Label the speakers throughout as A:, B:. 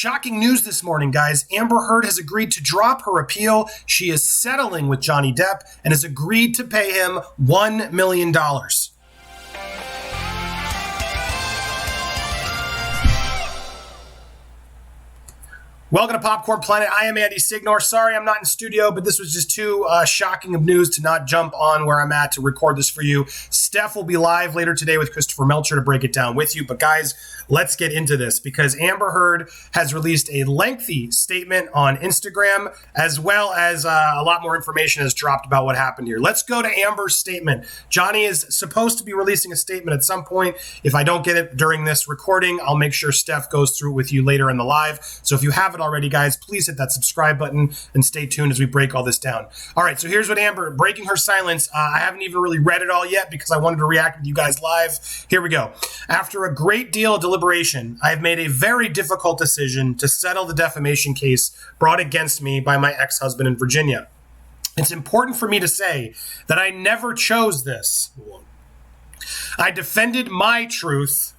A: Shocking news this morning, guys. Amber Heard has agreed to drop her appeal. She is settling with Johnny Depp and has agreed to pay him $1 million. Welcome to Popcorn Planet. I am Andy Signore. Sorry I'm not in studio, but this was just too shocking of news to not jump on where I'm at to record this for you. Steph will be live later today with Christopher Melcher to break it down with you. But guys, let's get into this because Amber Heard has released a lengthy statement on Instagram, as well as a lot more information has dropped about what happened here. Let's go to Amber's statement. Johnny is supposed to be releasing a statement at some point. If I don't get it during this recording, I'll make sure Steph goes through it with you later in the live. So if you haven't already, guys, please hit that subscribe button and stay tuned as we break all this down. All right, so here's what Amber, breaking her silence. I haven't even really read it all yet because I wanted to react with you guys live. Here we go. After a great deal of deliberation, I have made a very difficult decision to settle the defamation case brought against me by my ex-husband in Virginia. It's important for me to say that I never chose this. I defended my truth,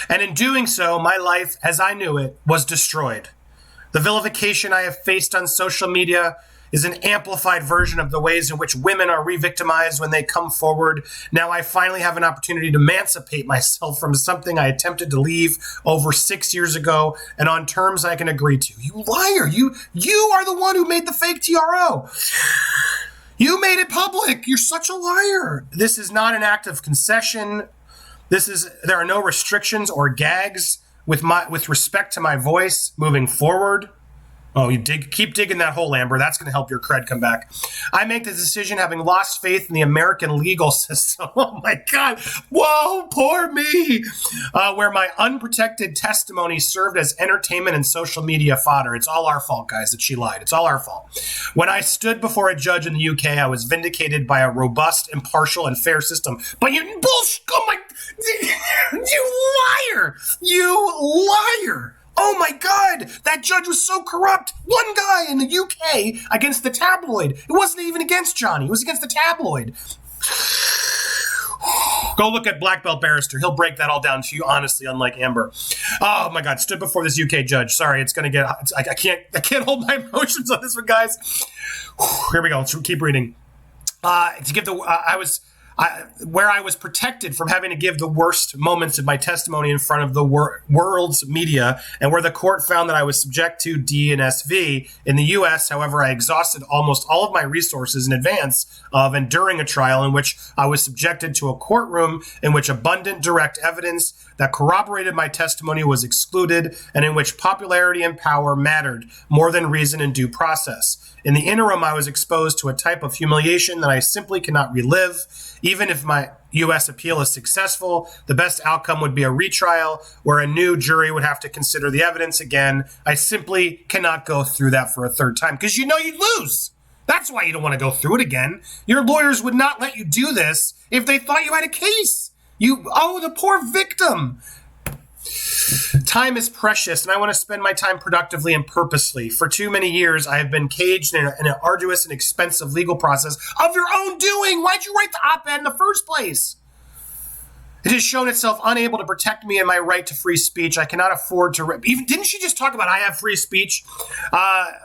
A: and in doing so, my life as I knew it was destroyed. The vilification I have faced on social media is an amplified version of the ways in which women are re-victimized when they come forward. Now I finally have an opportunity to emancipate myself from something I attempted to leave over 6 years ago and on terms I can agree to. You liar! You are the one who made the fake TRO. You made it public. You're such a liar. This is not an act of concession. There are no restrictions or gags with respect to my voice moving forward. Oh, keep digging that hole, Amber. That's going to help your cred come back. I make the decision having lost faith in the American legal system. Oh my God. Whoa, poor me. Where my unprotected testimony served as entertainment and social media fodder. It's all our fault, guys, that she lied. It's all our fault. When I stood before a judge in the UK, I was vindicated by a robust, impartial, and fair system. But you bullshit. Oh my, you liar. You liar. Oh my God, that judge was so corrupt. One guy in the UK against the tabloid. It wasn't even against Johnny. It was against the tabloid. Go look at Black Belt Barrister. He'll break that all down to you, honestly, unlike Amber. Oh my God, stood before this UK judge. Sorry, it's going to get, I can't hold my emotions on this one, guys. Here we go. Let's keep reading. Where I was protected from having to give the worst moments of my testimony in front of the world's media, and where the court found that I was subject to D and SV. In the U.S., however, I exhausted almost all of my resources in advance of and during a trial in which I was subjected to a courtroom in which abundant direct evidence that corroborated my testimony was excluded, and in which popularity and power mattered more than reason and due process. In the interim, I was exposed to a type of humiliation that I simply cannot relive. Even if my U.S. appeal is successful, the best outcome would be a retrial where a new jury would have to consider the evidence again. I simply cannot go through that for a third time because you know you'd lose. That's why you don't want to go through it again. Your lawyers would not let you do this if they thought you had a case. The poor victim. Time is precious, and I want to spend my time productively and purposely. For too many years, I have been caged in an arduous and expensive legal process of your own doing. Why'd you write the op-ed in the first place? It has shown itself unable to protect me and my right to free speech. I cannot afford to... Didn't she just talk about I have free speech?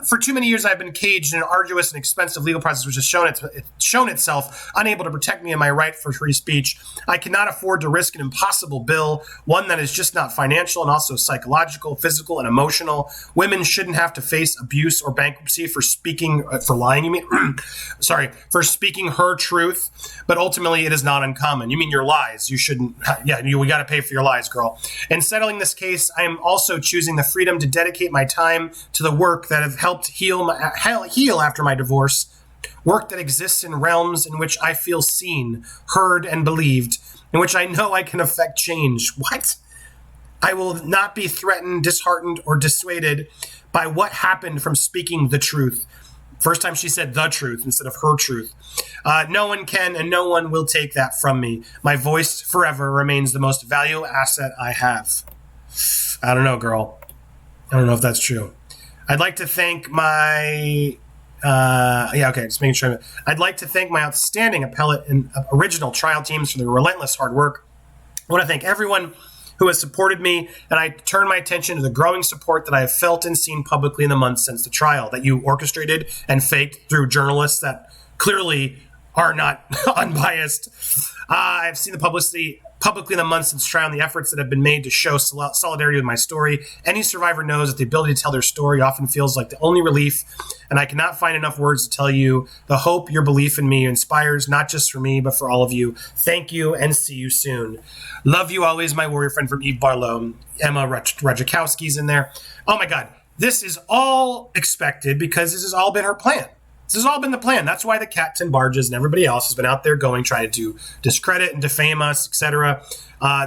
A: For too many years, I've been caged in an arduous and expensive legal process, which has shown itself unable to protect me and my right for free speech. I cannot afford to risk an impossible bill, one that is just not financial and also psychological, physical, and emotional. Women shouldn't have to face abuse or bankruptcy for for speaking her truth. But ultimately, it is not uncommon. You mean your lies? You shouldn't. We got to pay for your lies, girl. In settling this case, I am also choosing the freedom to dedicate my time to the work that have helped heal after my divorce, work that exists in realms in which I feel seen, heard, and believed, in which I know I can affect change. What? I will not be threatened, disheartened, or dissuaded by what happened from speaking the truth. First time she said the truth instead of her truth. No one can and no one will take that from me. My voice forever remains the most valuable asset I have. I don't know, girl. I don't know if that's true. I'd like to thank my... just making sure. I'd like to thank my outstanding appellate and original trial teams for their relentless hard work. I want to thank everyone who has supported me, and I turn my attention to the growing support that I have felt and seen publicly in the months since the trial that you orchestrated and faked through journalists that clearly are not unbiased. I've seen the publicity publicly in the months since trial and the efforts that have been made to show solidarity with my story. Any survivor knows that the ability to tell their story often feels like the only relief, and I cannot find enough words to tell you the hope your belief in me inspires, not just for me, but for all of you. Thank you, and see you soon. Love you always, my warrior friend from Eve Barlow. Emma Radzikowski's in there. Oh my God. This is all expected because this has all been her plan. This has all been the plan. That's why the Cat 10 Barges and everybody else has been out there trying to discredit and defame us, etc.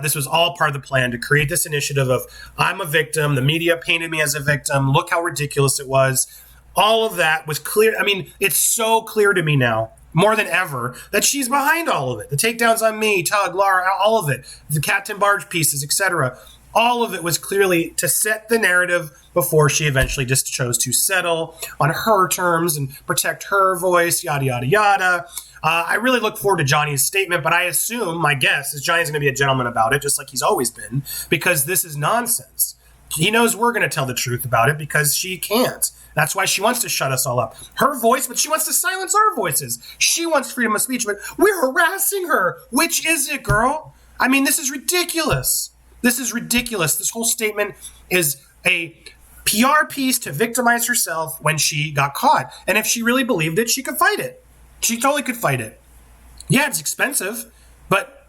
A: This was all part of the plan to create this initiative of I'm a victim. The media painted me as a victim. Look how ridiculous it was. All of that was clear. I mean, it's so clear to me now, more than ever, that she's behind all of it. The takedowns on me, Tug, Laura, all of it. The Cat 10 Barge pieces, etc. All of it was clearly to set the narrative before she eventually just chose to settle on her terms and protect her voice, yada, yada, yada. I really look forward to Johnny's statement, but I assume, my guess, is Johnny's going to be a gentleman about it, just like he's always been, because this is nonsense. He knows we're going to tell the truth about it because she can't. That's why she wants to shut us all up. Her voice, but she wants to silence our voices. She wants freedom of speech, but we're harassing her. Which is it, girl? I mean, this is ridiculous. This is ridiculous. This whole statement is a PR piece to victimize herself when she got caught. And if she really believed it, she could fight it. She totally could fight it. Yeah, it's expensive, but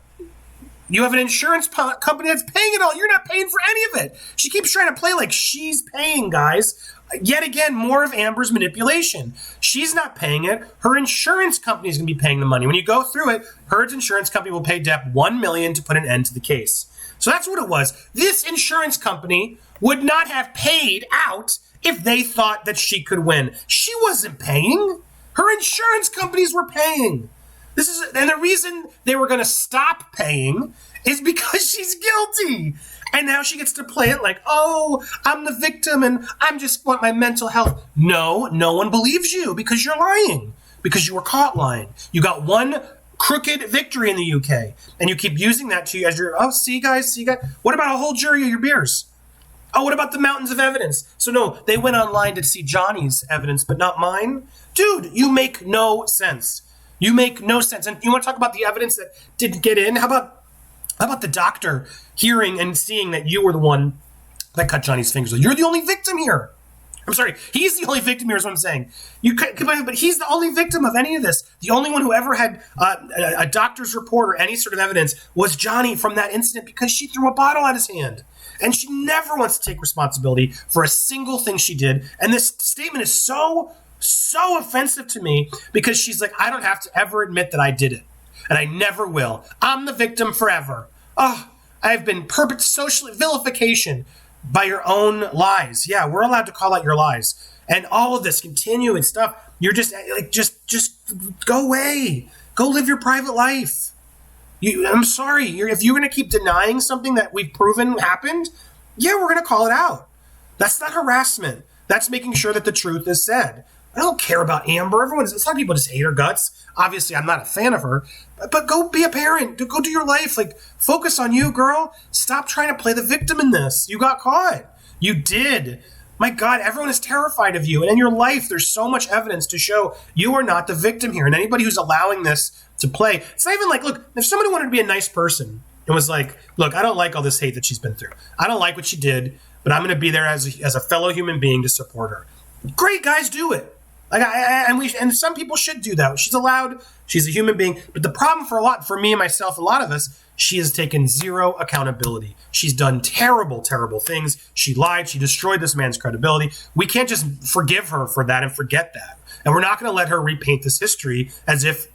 A: you have an insurance company that's paying it all. You're not paying for any of it. She keeps trying to play like she's paying, guys. Yet again, more of Amber's manipulation. She's not paying it. Her insurance company is going to be paying the money. When you go through it, Heard's insurance company will pay Depp $1 million to put an end to the case. So that's what it was. This insurance company would not have paid out if they thought that she could win. She wasn't paying. Her insurance companies were paying. And the reason they were going to stop paying is because she's guilty. And now she gets to play it like, oh, I'm the victim and I'm just want my mental health. No one believes you because you're lying, because you were caught lying. You got one crooked victory in the UK, and you keep using that to you as your, see guys. What about a whole jury of your beers? Oh, what about the mountains of evidence? So no, they went online to see Johnny's evidence, but not mine. Dude, you make no sense. You make no sense. And you want to talk about the evidence that didn't get in? How about the doctor hearing and seeing that you were the one that cut Johnny's fingers? You're the only victim here. I'm sorry, he's the only victim here is what I'm saying. But he's the only victim of any of this. The only one who ever had a doctor's report or any sort of evidence was Johnny from that incident because she threw a bottle at his hand. And she never wants to take responsibility for a single thing she did. And this statement is so offensive to me because she's like, I don't have to ever admit that I did it. And I never will. I'm the victim forever. Oh, I've been perpetrated social vilification by your own lies. Yeah, we're allowed to call out your lies. And all of this continuing stuff, you're just like, just go away. Go live your private life. I'm sorry. If you're going to keep denying something that we've proven happened, yeah, we're going to call it out. That's not harassment. That's making sure that the truth is said. I don't care about Amber. Some people just hate her guts. Obviously, I'm not a fan of her. But go be a parent. Go do your life. Like, focus on you, girl. Stop trying to play the victim in this. You got caught. You did. My God, everyone is terrified of you. And in your life, there's so much evidence to show you are not the victim here. And anybody who's allowing this to play, it's not even like, look, if somebody wanted to be a nice person and was like, look, I don't like all this hate that she's been through. I don't like what she did, but I'm going to be there as a fellow human being to support her. Great, guys, do it. Like and some people should do that. She's allowed. She's a human being. But the problem for me and myself, a lot of us, she has taken zero accountability. She's done terrible, terrible things. She lied. She destroyed this man's credibility. We can't just forgive her for that and forget that. And we're not going to let her repaint this history as if,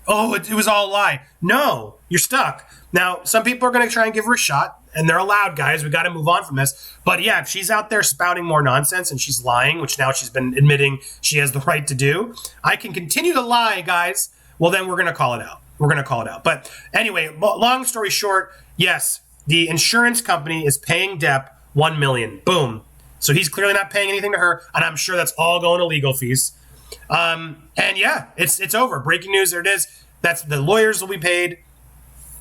A: oh, it was all a lie. No, you're stuck. Now, some people are going to try and give her a shot, and they're allowed, guys. We got to move on from this. But yeah, if she's out there spouting more nonsense and she's lying, which now she's been admitting she has the right to do, I can continue to lie, guys. Well, then we're going to call it out. We're going to call it out. But anyway, long story short, yes, the insurance company is paying Depp $1 million. Boom. So he's clearly not paying anything to her, and I'm sure that's all going to legal fees. And yeah, it's over. Breaking news, there it is. That's the lawyers will be paid.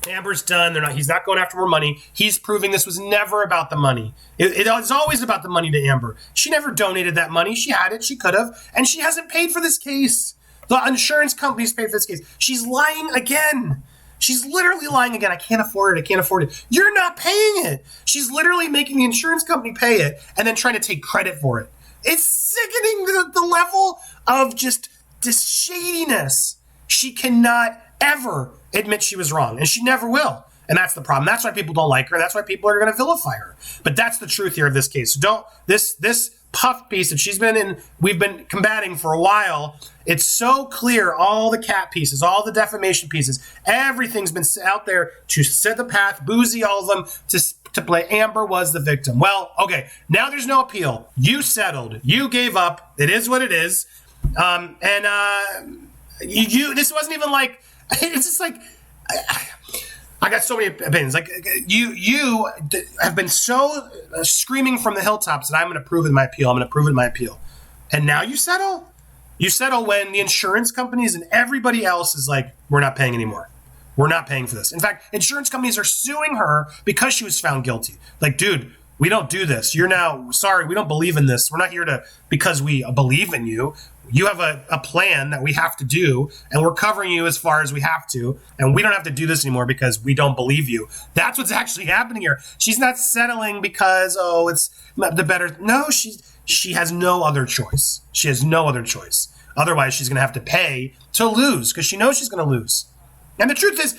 A: Amber's done. He's not going after more money. He's proving this was never about the money. It was always about the money to Amber. She never donated that money. She had it. She could have. And she hasn't paid for this case. The insurance companies paid for this case. She's lying again. She's literally lying again. I can't afford it. I can't afford it. You're not paying it. She's literally making the insurance company pay it and then trying to take credit for it. It's sickening, the level of just this shadiness. She cannot ever admit she was wrong, and she never will. And that's the problem. That's why people don't like her. That's why people are going to vilify her. But that's the truth here of this case. So this puff piece that she's been in, we've been combating for a while. It's so clear. All the cat pieces, all the defamation pieces, everything's been out there to set the path, boozy all of them to play Amber was the victim. Well, okay, now there's no appeal. You settled. You gave up. It is what it is. This wasn't even like, it's just like, I got so many opinions. Like you have been so screaming from the hilltops that I'm going to prove in my appeal. I'm going to prove in my appeal. And now you settle? You settle when the insurance companies and everybody else is like, we're not paying anymore. We're not paying for this. In fact, insurance companies are suing her because she was found guilty. Like, dude, we don't do this. You're now, sorry, we don't believe in this. We're not here because we believe in you. You have a plan that we have to do, and we're covering you as far as we have to, and we don't have to do this anymore because we don't believe you. That's what's actually happening here. She's not settling because, it's the better. No, she has no other choice. She has no other choice. Otherwise, she's going to have to pay to lose because she knows she's going to lose. And the truth is,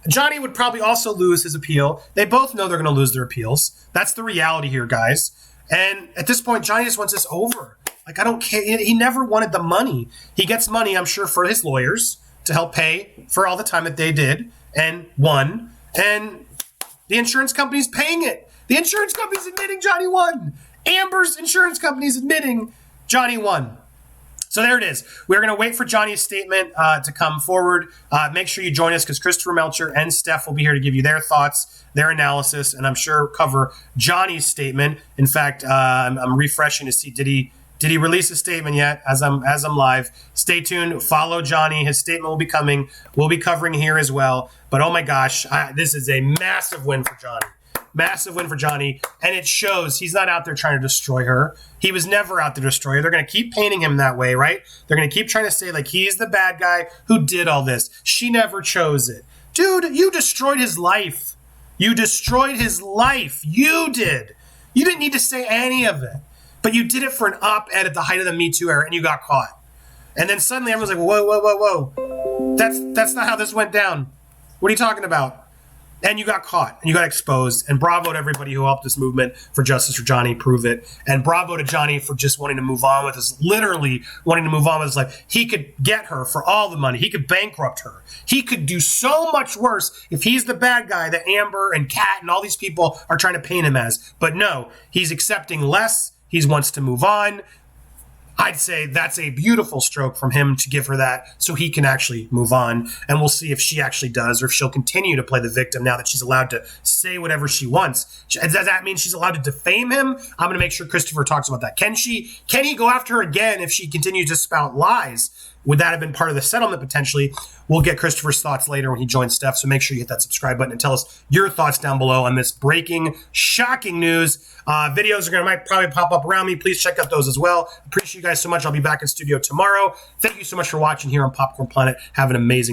A: Johnny would probably also lose his appeal. They both know they're going to lose their appeals. That's the reality here, guys. And at this point, Johnny just wants this over. Like, I don't care. He never wanted the money. He gets money, I'm sure, for his lawyers to help pay for all the time that they did and won. And the insurance company's paying it. The insurance company's admitting Johnny won. Amber's insurance company's admitting Johnny won. So there it is. We're going to wait for Johnny's statement to come forward. Make sure you join us because Christopher Melcher and Steph will be here to give you their thoughts, their analysis, and I'm sure cover Johnny's statement. In fact, I'm refreshing to see, did he release a statement yet? As I'm live, stay tuned. Follow Johnny. His statement will be coming. We'll be covering here as well. But oh my gosh, this is a massive win for Johnny. Massive win for Johnny, and it shows he's not out there trying to destroy her. He was never out to destroy her. They're going to keep painting him that way, right? They're going to keep trying to say, like, he's the bad guy who did all this. She never chose it. Dude, you destroyed his life. You destroyed his life. You did. You didn't need to say any of it, but you did it for an op-ed at the height of the Me Too era, and you got caught. And then suddenly everyone's like, whoa. That's not how this went down. What are you talking about? And you got caught, and you got exposed, and bravo to everybody who helped this movement for justice for Johnny prove it, and bravo to Johnny for just wanting to move on with his, literally wanting to move on with his life. He could get her for all the money. He could bankrupt her. He could do so much worse if he's the bad guy that Amber and Kat and all these people are trying to paint him as. But no, he's accepting less. He wants to move on. I'd say that's a beautiful stroke from him to give her that so he can actually move on. And we'll see if she actually does or if she'll continue to play the victim now that she's allowed to say whatever she wants. Does that mean she's allowed to defame him? I'm going to make sure Christopher talks about that. Can he go after her again if she continues to spout lies? Would that have been part of the settlement potentially? We'll get Christopher's thoughts later when he joins Steph. So make sure you hit that subscribe button and tell us your thoughts down below on this breaking, shocking news. Videos might probably pop up around me. Please check out those as well. Appreciate you guys so much. I'll be back in studio tomorrow. Thank you so much for watching here on Popcorn Planet. Have an amazing day.